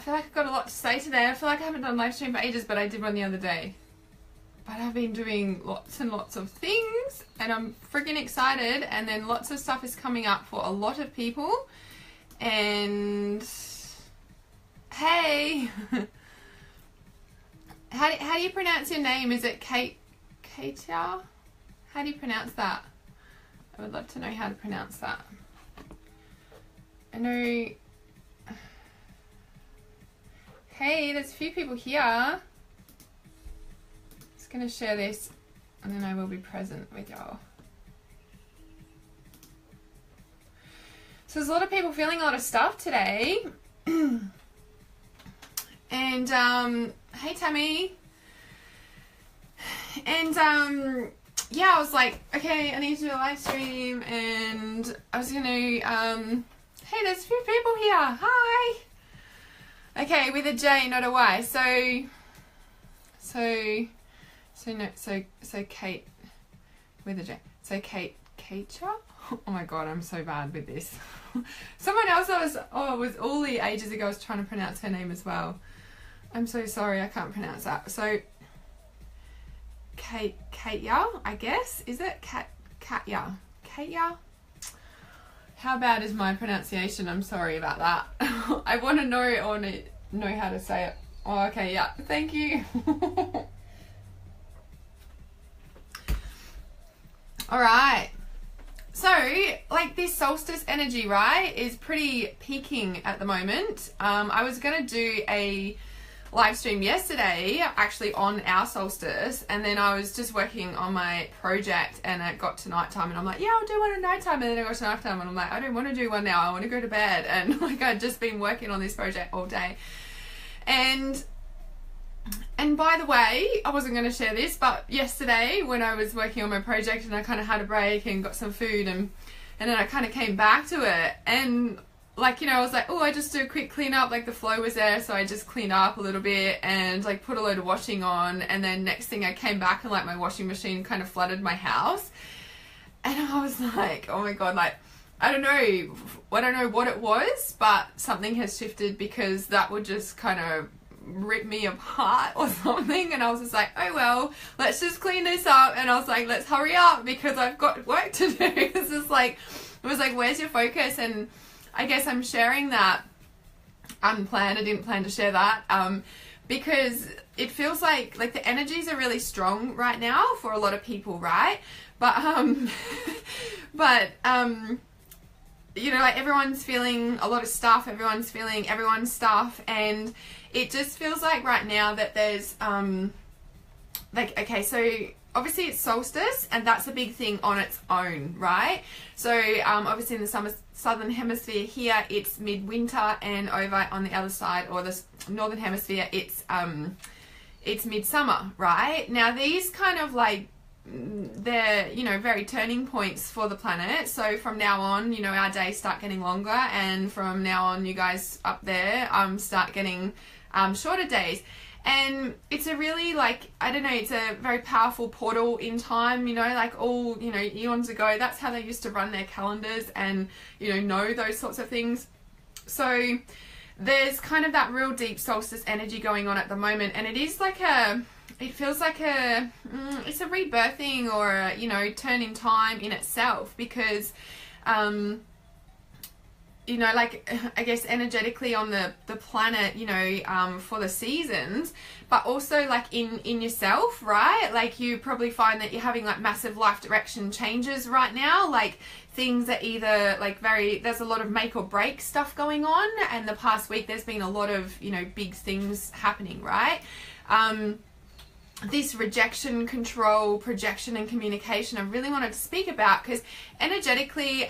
feel like I've got a lot to say today. I feel like I haven't done live stream for ages, but I did one the other day. But I've been doing lots and lots of things and I'm freaking excited, and then lots of stuff is coming up for a lot of people. And hey, how do you pronounce your name? Is it Katia? How do you pronounce that? I would love to know how to pronounce that. I know. Hey, there's a few people here. Just gonna share this and then I will be present with y'all. So there's a lot of people feeling a lot of stuff today. And hey Tammy. And yeah, I was like, okay, I need to do a live stream, and I was gonna hey, there's a few people here. Hi. Okay, with a J, not a Y. So Kate with a J. So Katia? Oh my god, I'm so bad with this. Someone else was Uli ages ago, I was trying to pronounce her name as well. I'm so sorry, I can't pronounce that. So Katia, I guess, is it? Katia. How bad is my pronunciation? I'm sorry about that. I want to know or know how to say it. Oh, okay, yeah. Thank you. All right. So, like, this solstice energy, right, is pretty peaking at the moment. I was going to do a live stream yesterday actually on our solstice, and then I was just working on my project and it got to nighttime and I'm like, yeah, I'll do one at nighttime, and then I got to nighttime and I'm like, I don't want to do one now, I want to go to bed. And like, I'd just been working on this project all day. And by the way, I wasn't going to share this, but yesterday when I was working on my project and I kind of had a break and got some food, and then I kind of came back to it, and like, you know, I was like, oh, I just do a quick clean up, like the flow was there, so I just cleaned up a little bit and like put a load of washing on, and then next thing I came back and like my washing machine kind of flooded my house, and I was like, oh my god, like I don't know what it was, but something has shifted, because that would just kind of rip me apart or something. And I was just like, oh well, let's just clean this up. And I was like, let's hurry up because I've got work to do. It's just like, it was like, where's your focus? And I guess I'm sharing that unplanned. I didn't plan to share that because it feels like the energies are really strong right now for a lot of people, right? But you know, like everyone's feeling a lot of stuff, everyone's feeling everyone's stuff, and it just feels like right now that there's like, okay, so obviously it's solstice and that's a big thing on its own, right? So obviously in the southern hemisphere here it's midwinter, and over on the other side, or the northern hemisphere, it's midsummer, right? Now these kind of like, they're, you know, very turning points for the planet. So from now on, you know, our days start getting longer, and from now on you guys up there start getting shorter days. And it's a really, like, I don't know, it's a very powerful portal in time, you know, like all, you know, eons ago, that's how they used to run their calendars and, you know those sorts of things. So there's kind of that real deep solstice energy going on at the moment, and it is like it feels like it's a rebirthing or a, you know, turn in time in itself, because you know, like, I guess energetically on the planet, you know, for the seasons, but also like in yourself, right? Like you probably find that you're having like massive life direction changes right now, like things that either like there's a lot of make or break stuff going on, and the past week there's been a lot of, you know, big things happening, right? This rejection, control, projection and communication I really wanted to speak about, because energetically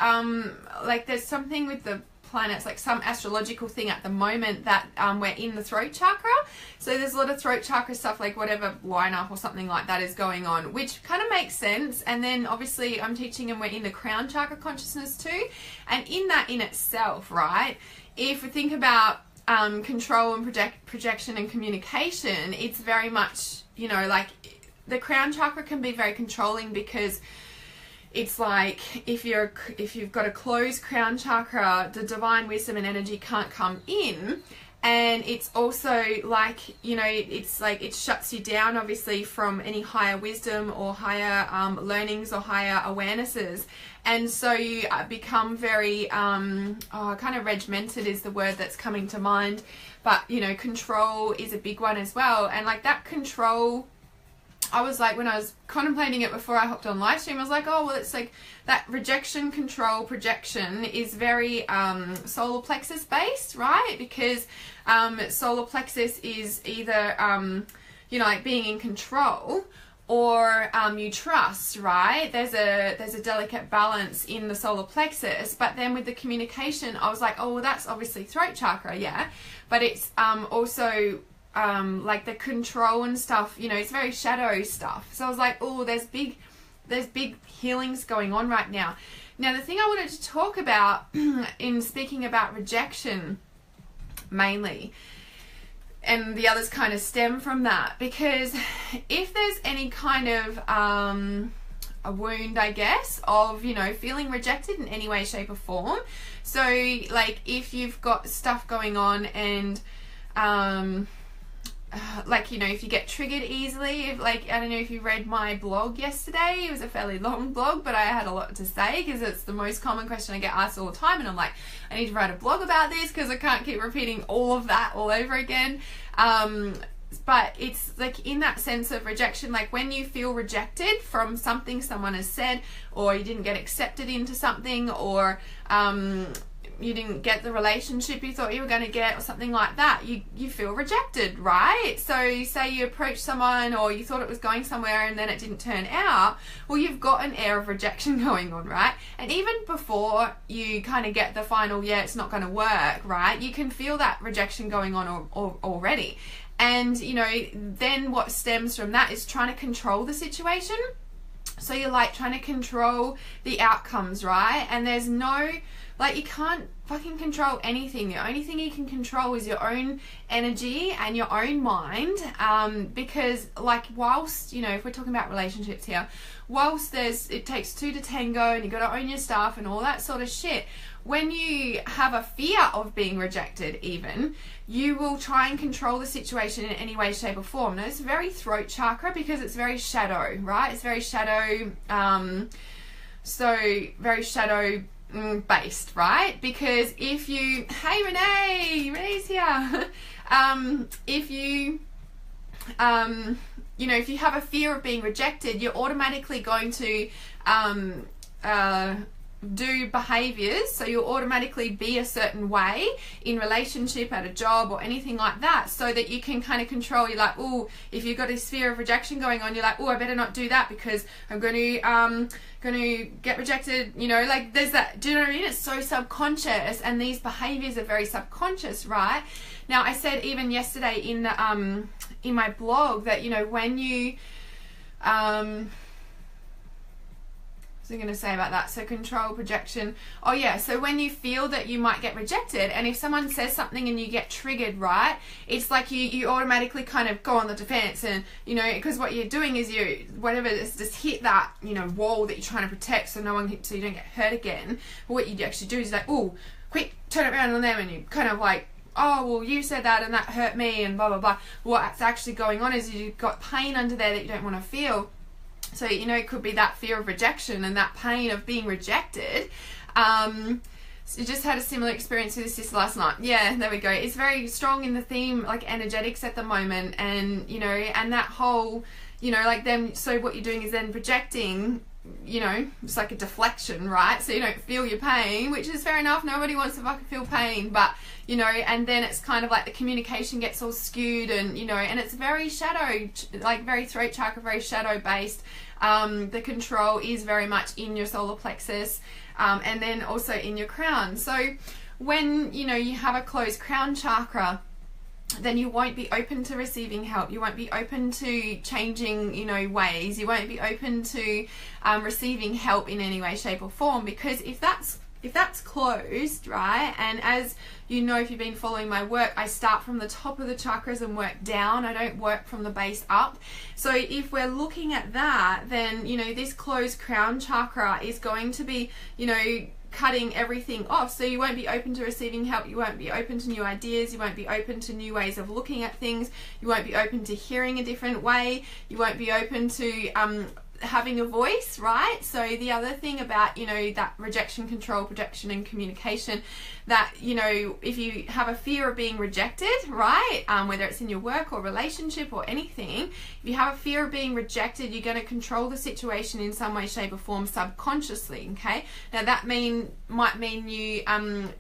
like there's something with the planets, like some astrological thing at the moment that we're in the throat chakra, so there's a lot of throat chakra stuff, like whatever lineup or something like that is going on, which kind of makes sense. And then obviously I'm teaching and we're in the crown chakra consciousness too, and in that in itself, right, if we think about control and projection and communication, it's very much, you know, like the crown chakra can be very controlling, because it's like if you've got a closed crown chakra, the divine wisdom and energy can't come in. And it's also like, you know, it's like it shuts you down obviously from any higher wisdom or higher learnings or higher awarenesses. And so you become very kind of regimented is the word that's coming to mind. But, you know, control is a big one as well. And like that control, I was like, when I was contemplating it before I hopped on live stream, I was like, oh, well, it's like that rejection, control, projection is very solar plexus based, right? Because solar plexus is either, you know, like being in control or you trust, right? There's a delicate balance in the solar plexus. But then with the communication, I was like, oh, well, that's obviously throat chakra, yeah. But it's also like the control and stuff, you know, it's very shadow stuff. So I was like, oh, there's big healings going on right now. Now, the thing I wanted to talk about in speaking about rejection mainly, and the others kind of stem from that, because if there's any kind of a wound, I guess, of, you know, feeling rejected in any way, shape or form. So like if you've got stuff going on and like, you know, if you get triggered easily, if, like, I don't know if you read my blog yesterday, it was a fairly long blog, but I had a lot to say because it's the most common question I get asked all the time, and I'm like, I need to write a blog about this because I can't keep repeating all of that all over again. But it's like in that sense of rejection, like when you feel rejected from something someone has said, or you didn't get accepted into something, or you didn't get the relationship you thought you were going to get, or something like that, you feel rejected, right? So say you approach someone or you thought it was going somewhere and then it didn't turn out, well, you've got an air of rejection going on, right? And even before you kind of get the final, yeah, it's not going to work, right? You can feel that rejection going on already. And, you know, then what stems from that is trying to control the situation. So you're like trying to control the outcomes, right? And there's no, like, you can't fucking control anything. The only thing you can control is your own energy and your own mind. Because, like, whilst, you know, if we're talking about relationships here, whilst it takes two to tango and you got to own your stuff and all that sort of shit, when you have a fear of being rejected even, you will try and control the situation in any way, shape or form. Now, it's very throat chakra because it's very shadow, right? It's very shadow, so very shadow based, right? Because if you, hey Renee's here. If you, you know, if you have a fear of being rejected, you're automatically going to do behaviors, so you'll automatically be a certain way in relationship, at a job or anything like that, so that you can kind of control. You're like, oh, if you've got this fear of rejection going on, you're like, oh, I better not do that because I'm going to get rejected, you know, like there's that, do you know what I mean? It's so subconscious, and these behaviors are very subconscious, right? Now, I said even yesterday in my blog that, you know, when you what was I going to say about that? So control, projection. Oh yeah, so when you feel that you might get rejected, and if someone says something and you get triggered, right, it's like you automatically kind of go on the defense, and, you know, because what you're doing is just hit that, you know, wall that you're trying to protect so you don't get hurt again. But what you actually do is like, oh, quick, turn it around on them, and you kind of like, oh, well, you said that and that hurt me and blah blah blah. What's actually going on is you've got pain under there that you don't want to feel. So, you know, it could be that fear of rejection and that pain of being rejected. So you just had a similar experience with your sister last night. Yeah, there we go. It's very strong in the theme, like energetics at the moment. And, you know, and that whole, you know, like then, so what you're doing is then projecting, you know, it's like a deflection, right? So you don't feel your pain, which is fair enough. Nobody wants to fucking feel pain, but, you know, and then it's kind of like the communication gets all skewed, and, you know, and it's very shadow, like very throat chakra, very shadow based. The control is very much in your solar plexus, and then also in your crown. So when, you know, you have a closed crown chakra, then you won't be open to receiving help. You won't be open to changing, you know, ways. You won't be open to receiving help in any way, shape or form, because if that's if that's closed, right, and as you know, if you've been following my work, I start from the top of the chakras and work down. I don't work from the base up. So if we're looking at that, then, you know, this closed crown chakra is going to be, you know, cutting everything off. So you won't be open to receiving help, you won't be open to new ideas, you won't be open to new ways of looking at things, you won't be open to hearing a different way, you won't be open to having a voice, right? So the other thing about, you know, that rejection, control, projection and communication, that, you know, if you have a fear of being rejected, right, whether it's in your work or relationship or anything, if you have a fear of being rejected, you're going to control the situation in some way, shape or form subconsciously, okay? Now that might mean you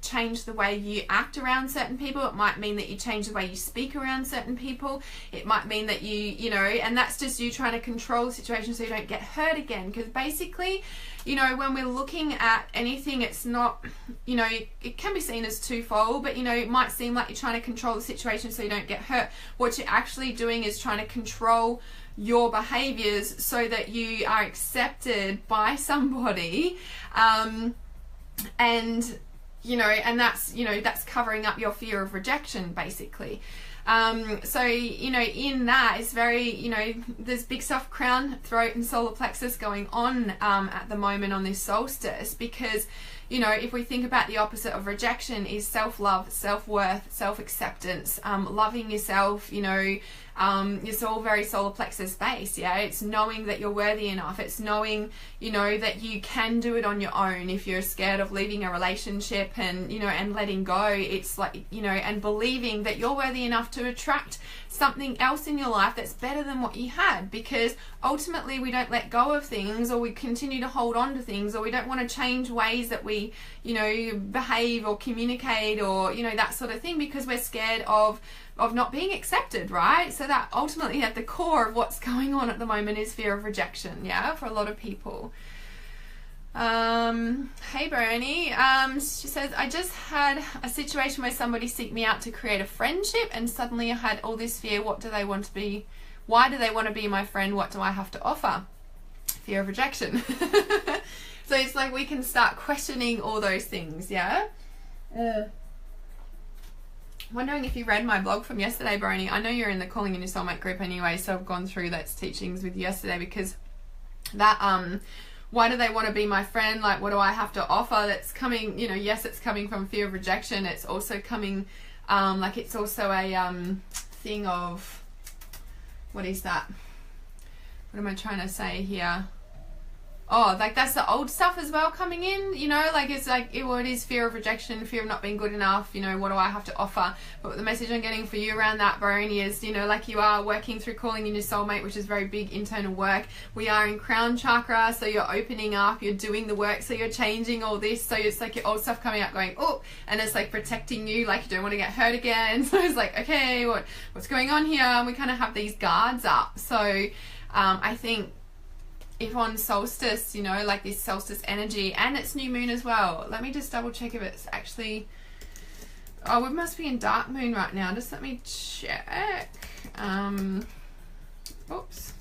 change the way you act around certain people. It might mean that you change the way you speak around certain people. It might mean that you know, and that's just you trying to control the situation so you don't get hurt again. Because basically, you know, when we're looking at anything, it's not, you know, it can be seen as twofold, but, you know, it might seem like you're trying to control the situation so you don't get hurt. What you're actually doing is trying to control your behaviors so that you are accepted by somebody, and, you know, and that's, you know, that's covering up your fear of rejection, basically. So, you know, in that it's very, you know, there's big stuff, crown, throat and solar plexus going on at the moment on this solstice, because, you know, if we think about the opposite of rejection is self-love, self-worth, self-acceptance, loving yourself, you know, it's all very solar plexus based, yeah. It's knowing that you're worthy enough. It's knowing, you know, that you can do it on your own. If you're scared of leaving a relationship and, you know, and letting go, it's like, you know, and believing that you're worthy enough to attract something else in your life that's better than what you had. Because ultimately we don't let go of things, or we continue to hold on to things, or we don't want to change ways that we, you know, behave or communicate, or, you know, that sort of thing, because we're scared of not being accepted, right? So that ultimately at the core of what's going on at the moment is fear of rejection, yeah, for a lot of people. Hey Bernie, she says, I just had a situation where somebody seeked me out to create a friendship, and suddenly I had all this fear. What do they want to be? Why do they want to be my friend? What do I have to offer? Fear of rejection. So it's like we can start questioning all those things, yeah? Wondering if you read my blog from yesterday, Brony. I know you're in the Calling in Your Soulmate group anyway, so I've gone through those teachings with you yesterday, because that, why do they want to be my friend? Like, what do I have to offer? That's coming, you know, yes, it's coming from fear of rejection. It's also coming, like, it's also a thing of, what is that? What am I trying to say here? Oh, like that's the old stuff as well coming in, you know, like it's like, it is fear of rejection, fear of not being good enough, you know, what do I have to offer? But the message I'm getting for you around that, Baroni, is, you know, like you are working through calling in your soulmate, which is very big internal work. We are in crown chakra, so you're opening up, you're doing the work, so you're changing all this, so it's like your old stuff coming out going, oh, and it's like protecting you, like you don't want to get hurt again. So it's like, okay, what's going on here? And we kind of have these guards up. So I think if on solstice, you know, like this solstice energy, and it's new moon as well. Let me just double check if it's actually, oh, we must be in dark moon right now. Just let me check. Oops.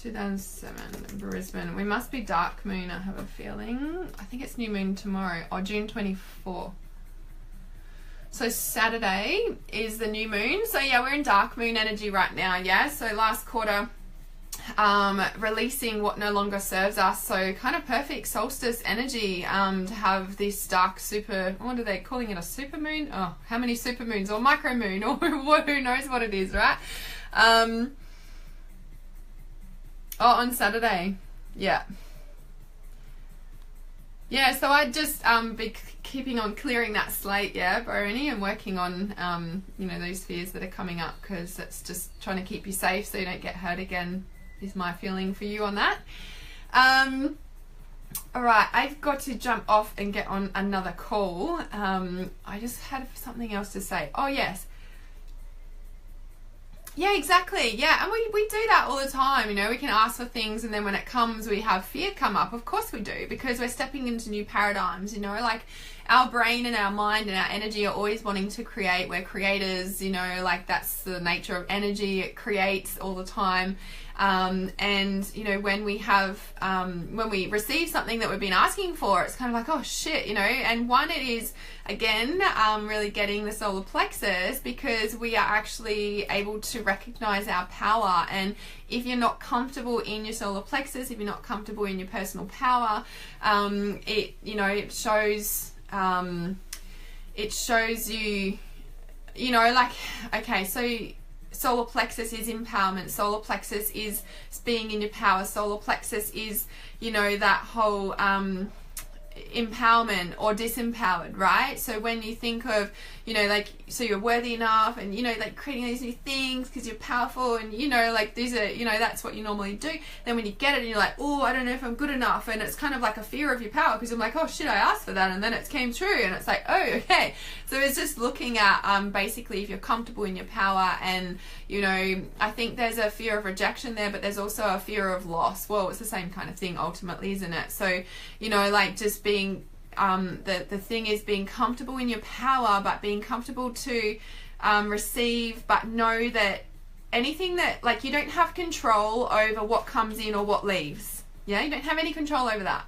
2007 Brisbane. We must be dark moon, I have a feeling. I think it's new moon tomorrow, or June 24. So Saturday is the new moon. So yeah, we're in dark moon energy right now, yeah. So last quarter, releasing what no longer serves us. So kind of perfect solstice energy to have this dark super, what are they calling it, a super moon? Oh, how many super moons, or micro moon, or who knows what it is, right? Oh, on Saturday, yeah. Yeah, so I'd just be keeping on clearing that slate, yeah, Baroni, and working on, you know, those fears that are coming up, because it's just trying to keep you safe so you don't get hurt again, is my feeling for you on that. Alright, I've got to jump off and get on another call. I just had something else to say. Oh, yes. Yeah, exactly. Yeah, and we do that all the time. You know, we can ask for things, and then when it comes, we have fear come up. Of course we do, because we're stepping into new paradigms, you know, like, our brain and our mind and our energy are always wanting to create. We're creators, you know, like that's the nature of energy. It creates all the time. And you know, when we receive something that we've been asking for, it's kind of like, oh shit, you know. And one, it is again really getting the solar plexus, because we are actually able to recognize our power. And if you're not comfortable in your solar plexus, if you're not comfortable in your personal power, it, you know, it shows you, you know, like, okay, so solar plexus is empowerment. Solar plexus is being in your power. Solar plexus is, you know, that whole empowerment or disempowered, right? So when you think of, you know, like, so you're worthy enough, and, you know, like creating these new things because you're powerful, and, you know, like these are, you know, that's what you normally do. Then when you get it and you're like, oh, I don't know if I'm good enough, and it's kind of like a fear of your power, because I'm like, oh shit, I asked for that, and then it came true, and it's like, oh, okay. So it's just looking at basically if you're comfortable in your power. And, you know, I think there's a fear of rejection there, but there's also a fear of loss. Well, it's the same kind of thing ultimately, isn't it? So, you know, like just being the thing is being comfortable in your power, but being comfortable to receive, but know that anything that, like, you don't have control over what comes in or what leaves. Yeah, you don't have any control over that.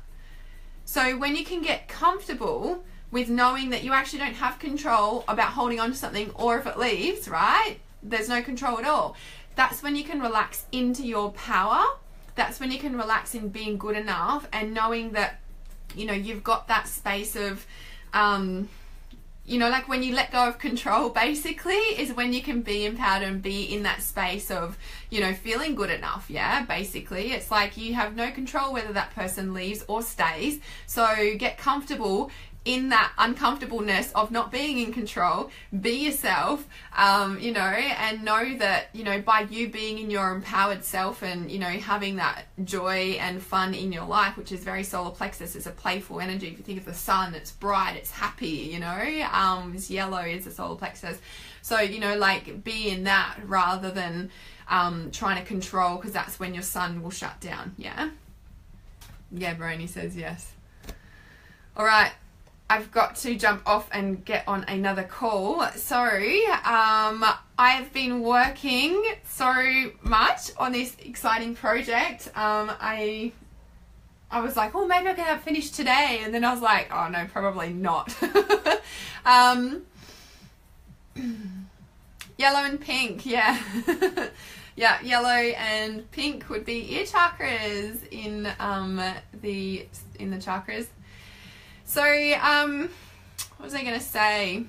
So when you can get comfortable with knowing that you actually don't have control about holding on to something, or if it leaves, right, there's no control at all, that's when you can relax into your power. That's when you can relax in being good enough, and knowing that, you know, you've got that space of, you know, like when you let go of control, basically, is when you can be empowered and be in that space of, you know, feeling good enough. Yeah, basically, it's like you have no control whether that person leaves or stays. So get comfortable in that uncomfortableness of not being in control. Be yourself, you know, and know that, you know, by you being in your empowered self and, you know, having that joy and fun in your life, which is very solar plexus, it's a playful energy. If you think of the sun, it's bright, it's happy, you know, it's yellow, is the solar plexus. So, you know, like, be in that rather than trying to control, because that's when your sun will shut down. Yeah, Brony says yes. All right, I've got to jump off and get on another call. So I've been working so much on this exciting project. I was like, oh, maybe I can have it finished today, and then I was like, oh no, probably not. Yellow and pink, yeah. Yeah, yellow and pink would be ear chakras in the chakras. So, what was I going to say?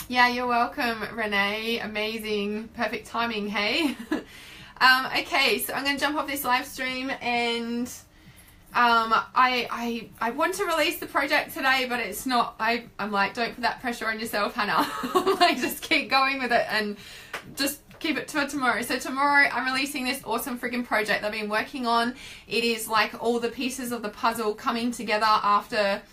Yeah, you're welcome, Renee. Amazing. Perfect timing, hey? Okay, so I'm going to jump off this live stream, and I want to release the project today, but it's not. I'm like, don't put that pressure on yourself, Hannah. Like, just keep going with it and just keep it to tomorrow. So tomorrow I'm releasing this awesome freaking project I've been working on. It is like all the pieces of the puzzle coming together after,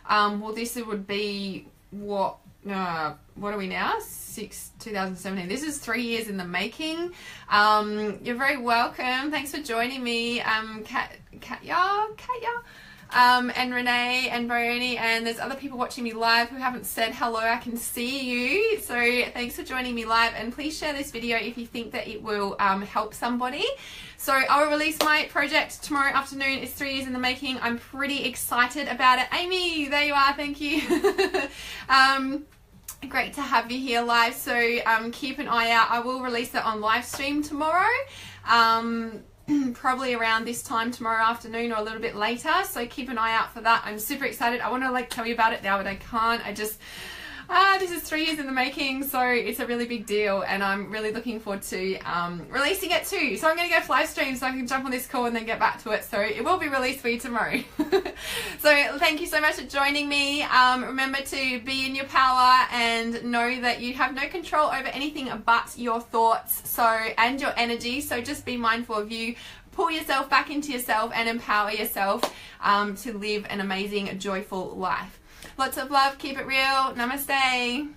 well, this would be what are we now? 2017. This is 3 years in the making. You're very welcome. Thanks for joining me, Katya, and Renee and Bryony, and there's other people watching me live who haven't said hello. I can see you, so thanks for joining me live, and please share this video if you think that it will help somebody. So I'll release my project tomorrow afternoon. It's 3 years in the making. I'm pretty excited about it. Amy, there you are. Thank you. Great to have you here live. So keep an eye out. I will release it on live stream tomorrow. Probably around this time tomorrow afternoon or a little bit later, so keep an eye out for that. I'm super excited. I want to like tell you about it now, but I can't. I just this is 3 years in the making, so it's a really big deal, and I'm really looking forward to releasing it too. So I'm going to go live stream so I can jump on this call and then get back to it, so it will be released for you tomorrow. So thank you so much for joining me. Remember to be in your power and know that you have no control over anything but your thoughts and your energy. So just be mindful of you. Pull yourself back into yourself and empower yourself to live an amazing, joyful life. Lots of love. Keep it real. Namaste.